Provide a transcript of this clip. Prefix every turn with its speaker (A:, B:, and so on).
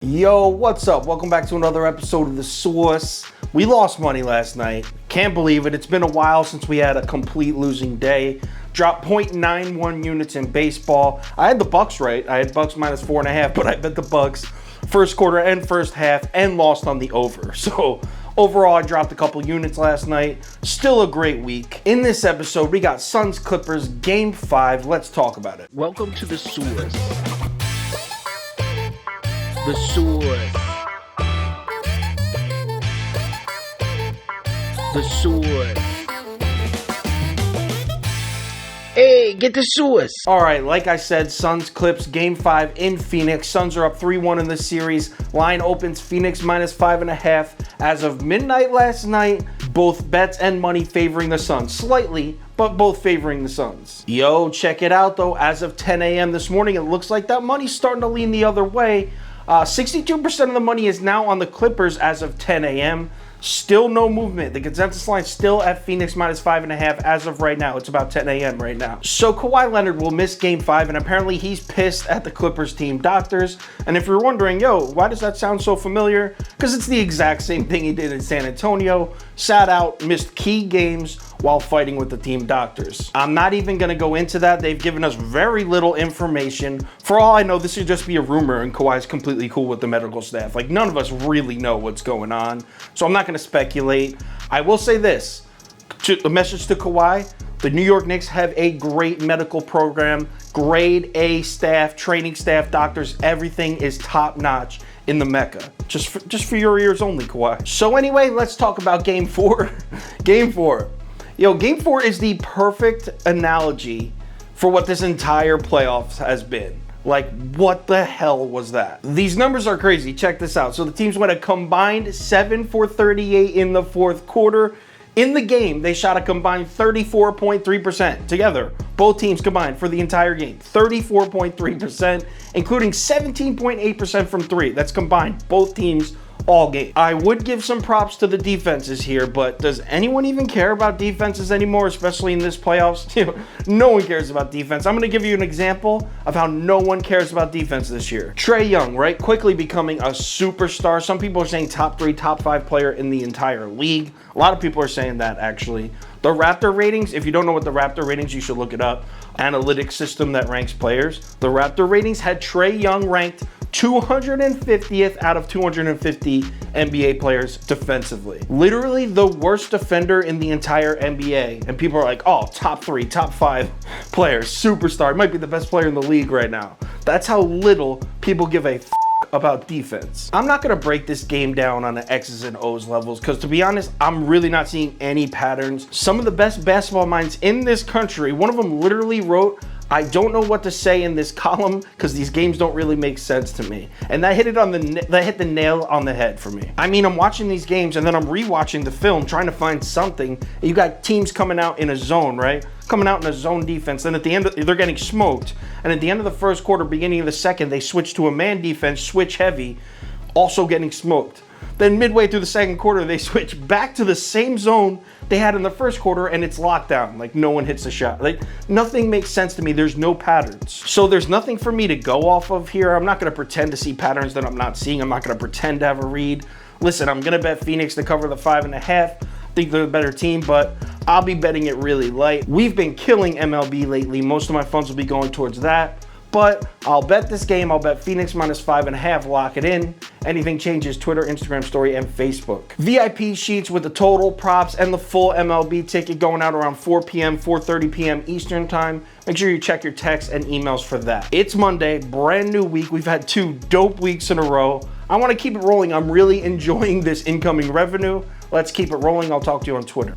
A: Yo, what's up? Welcome back to another episode of The Source. We lost money last night. Can't believe it. It's been a while since we had a complete losing day. Dropped 0.91 units in baseball. I had the Bucks right. I had Bucks minus 4.5, but I bet the Bucks first quarter and first half and lost on the over. So overall, I dropped a couple units last night. Still a great week. In this episode, we got Suns Clippers Game 5. Let's talk about it.
B: Welcome to The Source. The Source. The Source. Hey, get the Source.
A: All right, like I said, Suns Clips Game 5 in Phoenix. Suns are up 3-1 in the series. Line opens Phoenix minus 5.5. As of midnight last night, both bets and money favoring the Suns. Slightly, but both favoring the Suns. Yo, check it out though. As of 10 a.m. this morning, it looks like that money's starting to lean the other way. 62% of the money is now on the Clippers as of 10 a.m. Still no movement. The consensus line still at Phoenix minus 5.5 as of right now. It's about 10 a.m. right now. So Kawhi Leonard will miss Game 5, and apparently he's pissed at the Clippers team doctors. And if you're wondering, yo, why does that sound so familiar? Because it's the exact same thing he did in San Antonio. Sat out, missed key games while fighting with the team doctors. I'm not even gonna go into that. They've given us very little information. For all I know, this should just be a rumor and Kawhi's completely cool with the medical staff. Like, none of us really know what's going on. So I'm not gonna speculate. I will say this, the message to Kawhi, the New York Knicks have a great medical program, grade A staff, training staff, doctors, everything is top notch in the Mecca. Just for your ears only, Kawhi. So anyway, let's talk about Game 4. Game 4. Yo, Game 4 is the perfect analogy for what this entire playoffs has been. Like, what the hell was that? These numbers are crazy. Check this out. So the teams went a combined 7 for 38 in the fourth quarter. In the game, they shot a combined 34.3% together. Both teams combined for the entire game. 34.3%, including 17.8% from three. That's combined, both teams all game. I would give some props to the defenses here, but does anyone even care about defenses anymore, especially in this playoffs? No one cares about defense. I'm going to give you an example of how no one cares about defense this year. Trae Young, right? Quickly becoming a superstar. Some people are saying top 3, top 5 player in the entire league. A lot of people are saying that, actually. The Raptor ratings, if you don't know what the Raptor ratings, you should look it up. Analytics system that ranks players. The Raptor ratings had Trae Young ranked 250th out of 250 NBA players defensively. Literally the worst defender in the entire NBA. And people are like, oh, top 3, top 5 players, superstar, might be the best player in the league right now. That's how little people give a about defense. I'm not gonna break this game down on the X's and O's levels because, to be honest, I'm really not seeing any patterns. Some of the best basketball minds in this country, one of them literally wrote, I don't know what to say in this column because these games don't really make sense to me. And that hit the nail on the head for me. I mean, I'm watching these games and then I'm rewatching the film trying to find something. And you got teams coming out in a zone, right? Coming out in a zone defense. Then at the end, they're getting smoked. And at the end of the first quarter, beginning of the second, they switch to a man defense, switch heavy, also getting smoked. Then midway through the second quarter, they switch back to the same zone they had in the first quarter, and it's locked down. Like, no one hits a shot. Like, nothing makes sense to me. There's no patterns. So there's nothing for me to go off of here. I'm not going to pretend to see patterns that I'm not seeing. I'm not going to pretend to have a read. Listen, I'm going to bet Phoenix to cover the 5.5. I think they're the better team, but I'll be betting it really light. We've been killing MLB lately. Most of my funds will be going towards that. But I'll bet this game. I'll bet Phoenix minus 5.5. Lock it in. Anything changes, Twitter, Instagram story, and Facebook. VIP sheets with the total, props, and the full MLB ticket going out around 4 p.m., 4:30 p.m. Eastern time. Make sure you check your texts and emails for that. It's Monday, brand new week. We've had 2 dope weeks in a row. I want to keep it rolling. I'm really enjoying this incoming revenue. Let's keep it rolling. I'll talk to you on Twitter.